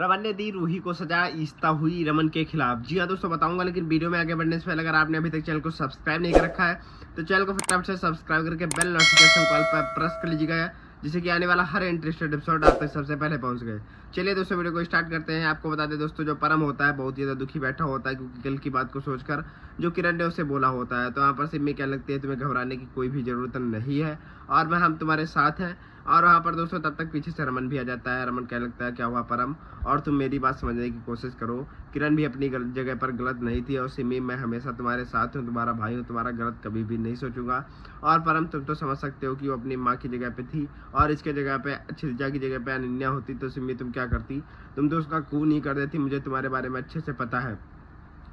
रमन ने दी रूही को सजा, ईस्ता हुई रमन के खिलाफ। जी हाँ दोस्तों, बताऊंगा, लेकिन वीडियो में आगे बढ़ने से पहले अगर आपने अभी तक चैनल को सब्सक्राइब नहीं कर रखा है तो चैनल को फटाफट से सब्सक्राइब करके बेल नोटिफिकेशन कॉल पर प्रेस कर लीजिएगा, जिससे कि आने वाला हर इंटरेस्टेड एपिसोड आप तक सबसे पहले पहुंच गए। चलिए दोस्तों, वीडियो को स्टार्ट करते हैं। आपको बता दें दोस्तों, जो परम होता है बहुत ज़्यादा दुखी बैठा होता है, क्योंकि कल की बात को सोचकर जो किरण ने उसे बोला होता है। तो वहाँ पर सिम्मी क्या लगती है, तुम्हें घबराने की कोई भी ज़रूरत नहीं है और हम तुम्हारे साथ हैं। और वहाँ पर दोस्तों तब तक पीछे से रमन भी आ जाता है। रमन क्या लगता है, क्या हुआ परम, और तुम मेरी बात समझने की कोशिश करो। किरण भी अपनी जगह पर गलत नहीं थी और सिमी, मैं हमेशा तुम्हारे साथ हूँ, तुम्हारा भाई हूँ, तुम्हारा गलत कभी भी नहीं सोचूंगा। और परम, तुम तो समझ सकते हो कि वो अपनी माँ की जगह पे थी और इसके जगह पे छिलजा की जगह पे अनन्या होती तो सिमी तुम क्या करती, तुम तो उसका खून ही कर देती। मुझे तुम्हारे बारे में अच्छे से पता है,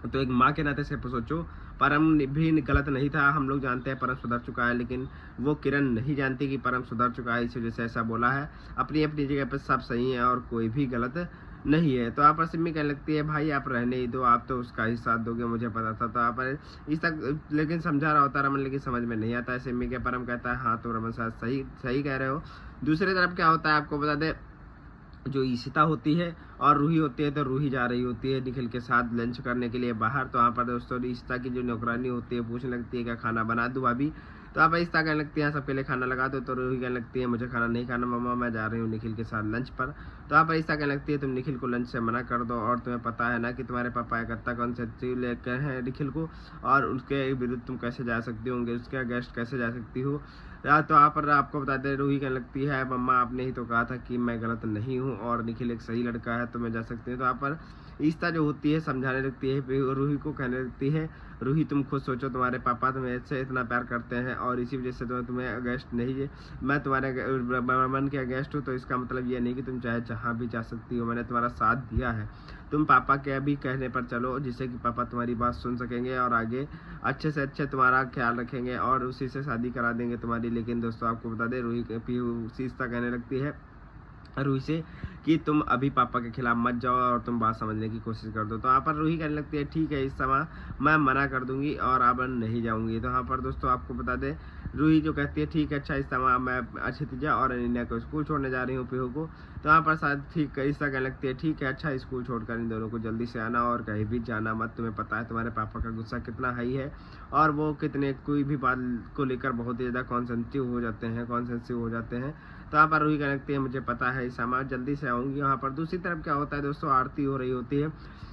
तो एक माँ के नाते से सोचो। परम भी गलत नहीं था, हम लोग जानते हैं परम सुधर चुका है, लेकिन वो किरण नहीं जानती कि परम सुधर चुका है, इस वजह से ऐसा बोला है। अपनी अपनी जगह पर सब सही है और कोई भी गलत नहीं है। तो आप पर सिम्मी कहने लगती है, भाई आप रहने ही दो, आप तो उसका ही साथ दोगे, मुझे पता था। तो आप इस तक लेकिन समझा रहा होता रमन, लेकिन समझ में नहीं आता है सिम्मी के। परम कहता है, हाँ तो रमन साहब सही सही कह रहे हो। दूसरी तरफ क्या होता है आपको बता दे, जो ईशिता होती है और रूही होती है, तो रूही जा रही होती है निखिल के साथ लंच करने के लिए बाहर। तो वहाँ पर दोस्तों ईशिता की जो नौकरानी होती है पूछने लगती है, क्या खाना बना दूँ भाभी। तो आप ईशिता कहने लगती है, सबके लिए खाना लगा दो। तो रूही कहने लगती है, मुझे खाना नहीं खाना मम्मा, मैं जा रही हूँ निखिल के साथ लंच पर। तो आप ईशिता कहने लगती है, तुम निखिल को लंच से मना कर दो, और तुम्हें पता है ना कि तुम्हारे पापा इकट्ठा कॉन्सेप्टिव लेकर हैं निखिल को, और उसके विरुद्ध तुम कैसे जा सकती होंगे, उसके गेस्ट कैसे जा सकती हो। तो आप पर आपको बता दें, रूही कहने लगती है, मम्मा आपने ही तो कहा था कि मैं गलत नहीं हूँ और निखिल एक सही लड़का है, तो मैं जा सकती हूँ। तो आप पर ईशिता जो होती है समझाने लगती है, रूही को कहने लगती है, रूही तुम खुद सोचो, तुम्हारे पापा तुम्हें से इतना प्यार करते हैं और इसी वजह से तो तुम्हें अगेंस्ट नहीं है, मैं तुम्हारे मन के अगेंस्ट हूँ। तो इसका मतलब ये नहीं कि तुम चाहे जहाँ भी जा सकती हो, मैंने तुम्हारा साथ दिया है। तुम पापा के अभी कहने पर चलो, जिससे कि पापा तुम्हारी बात सुन सकेंगे और आगे अच्छे से अच्छे तुम्हारा ख्याल रखेंगे और उसी से शादी करा देंगे तुम्हारी। लेकिन दोस्तों आपको बता दें, रूही ईशिता कहने लगती है रूही से कि तुम अभी पापा के खिलाफ मत जाओ और तुम बात समझने की कोशिश कर दो। तो यहाँ पर रूही कहने लगती है, ठीक है इस समय मैं मना कर दूंगी और अब नहीं जाऊंगी। तो यहाँ पर दोस्तों आपको बता दें, रूही जो कहती है, ठीक है अच्छा इस समय मैं अक्षितिजा और अनन्या को स्कूल छोड़ने जा रही हूँ पीहू को। तो यहाँ पर शायद ठीक है ईशिता कहने लगती है, ठीक है अच्छा स्कूल छोड़कर इन दोनों को जल्दी से आना और कहीं भी जाना मत। तुम्हें पता है तुम्हारे पापा का गुस्सा कितना हाई है और वो कितने कोई भी बात को लेकर बहुत ही ज़्यादा कॉन्सेंसिटिव हो जाते हैं। तो यहाँ पर रूही कहने लगती है, मुझे पता है इस समय जल्दी से आऊँगी। यहाँ पर दूसरी तरफ क्या होता है दोस्तों, आरती हो रही होती है।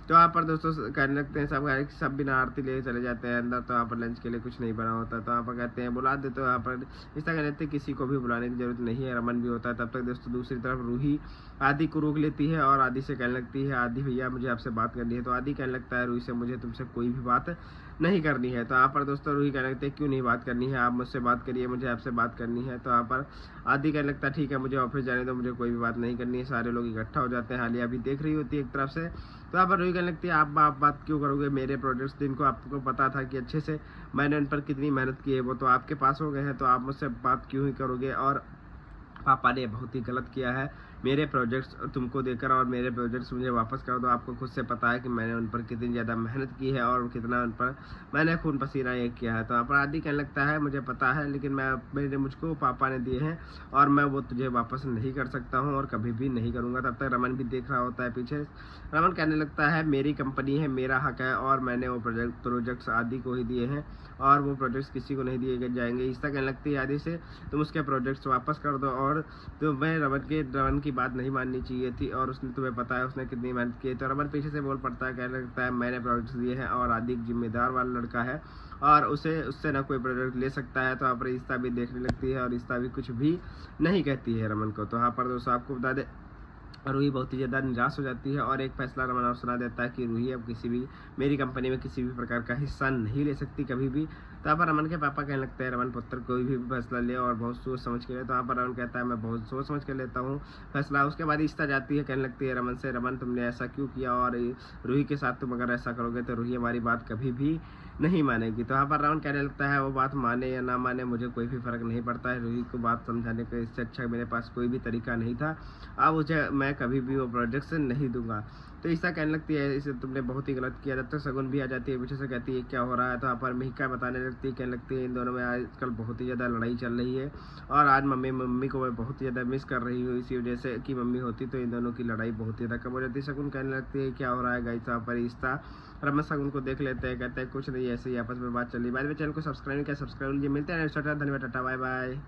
तो यहाँ पर दोस्तों कहने लगते हैं सब बिना आरती ले चले जाते हैं अंदर। तो यहाँ पर लंच के लिए कुछ नहीं बना होता। तो यहाँ पर कहते हैं बुला दे। तो यहाँ पर इस तरह कहते हैं किसी को भी बुलाने की जरूरत नहीं है, रमन भी होता है। तब तक दोस्तों दूसरी तरफ रूही आदि को रोक लेती है और आदि से कहने लगती है, आदि भैया मुझे आपसे बात करनी है। तो आदि कहने लगता है रूही से, मुझे तुमसे कोई भी बात नहीं करनी है। तो यहाँ पर दोस्तों रूही कहने लगते हैं, क्यों नहीं बात करनी है, आप मुझसे बात करिए, मुझे आपसे बात करनी है। तो यहाँ पर आदि कहने लगता है, ठीक है मुझे ऑफिस जाने दो, मुझे कोई भी बात नहीं करनी है। सारे लोग इकट्ठा हो जाते हैं, हालिया भी देख रही होती है एक तरफ से। तो यहाँ पर रूही कहने लगती है, आप बात क्यों करोगे, मेरे प्रोजेक्ट्स जिनको आपको पता था कि अच्छे से मैंने उन पर कितनी मेहनत की है, वो तो आपके पास हो गए हैं, तो आप मुझसे बात क्यों ही करोगे। और पापा ने बहुत ही गलत किया है मेरे प्रोजेक्ट्स तुमको देकर, और मेरे प्रोजेक्ट्स मुझे वापस कर दो। आपको खुद से पता है कि मैंने उन पर कितनी ज़्यादा मेहनत की है और कितना उन पर मैंने खून पसीना ये किया है। तो यहाँ पर आदि कहने लगता है, मुझे पता है, लेकिन मुझको पापा ने दिए हैं और मैं वो तुझे वापस नहीं कर सकता हूँ और कभी भी नहीं करूँगा। तब तक रमन भी देख रहा होता है पीछे। रमन कहने लगता है, मेरी कंपनी है, मेरा हक है और मैंने वो प्रोजेक्ट्स आदि को ही दिए हैं और वो प्रोजेक्ट्स किसी को नहीं दिए जाएंगे। ईशिता कहने लगती है आदि से, तुम उसके प्रोजेक्ट्स वापस कर दो। और तुम्हें रमन की बात नहीं माननी चाहिए थी और उसने, तुम्हें पता है उसने कितनी मेहनत की है। तो रमन पीछे से बोल पड़ता है, कहने लगता है, मैंने प्रोजेक्ट्स दिए हैं और आदि जिम्मेदार वाला लड़का है और उससे ना कोई प्रोजेक्ट ले सकता है। तो यहाँ पर ईशिता भी देखने लगती है और ईशिता भी कुछ भी नहीं कहती है रमन को। तो यहाँ पर दोस्तों आपको बता दें, रूही बहुत ही ज़्यादा निराश हो जाती है और एक फैसला रमन और सुना देता है कि रूही अब किसी भी मेरी कंपनी में किसी भी प्रकार का हिस्सा नहीं ले सकती कभी भी। तो यहाँ पर रमन के पापा कहने लगते हैं, रमन पुत्र कोई भी फैसला ले और बहुत सोच समझ के ले। तो यहाँ पर रमन कहता है, मैं बहुत सोच समझ कर लेता हूँ फैसला। उसके बाद ईशिता जाती है, कहने लगती है रमन से, रमन तुमने ऐसा क्यों किया और रूही के साथ तुम अगर ऐसा करोगे तो रूही हमारी बात कभी भी नहीं मानेगी। तो यहाँ पर रमन कहने लगता है, वो बात माने या ना माने मुझे कोई भी फर्क नहीं पड़ता है, रूही को बात समझाने का इससे अच्छा मेरे पास कोई भी तरीका नहीं था। अब मुझे मैं कभी भी वो प्रोजेक्शन नहीं दूंगा। तो ईसा कहने लगती है इसे तुमने बहुत ही गलत किया। जब तक शगुन भी आ जाती है पीछे से कहती है क्या हो रहा है, तो यहाँ पर मिहिका बताने लगती है, कहने लगती है इन दोनों में आजकल बहुत ही ज़्यादा लड़ाई चल रही है और आज मम्मी को मैं बहुत ही ज़्यादा मिस कर रही हूँ, इसी वजह से कि मम्मी होती तो इन दोनों की लड़ाई बहुत ही ज़्यादा कम हो जाती है। शगुन कहने लगती है क्या हो रहा है गाइस यहाँ पर ईसा। रमन शगुन को देख लेते हैं, कहते हैं कुछ नहीं, ऐसे ही आपस में बात चली। बाद में चैनल को सब्सक्राइब किया, सब्सक्राइब लीजिए। मिलते हैं नेक्स्ट टाइम, धन्यवाद, टाटा बाय बाय।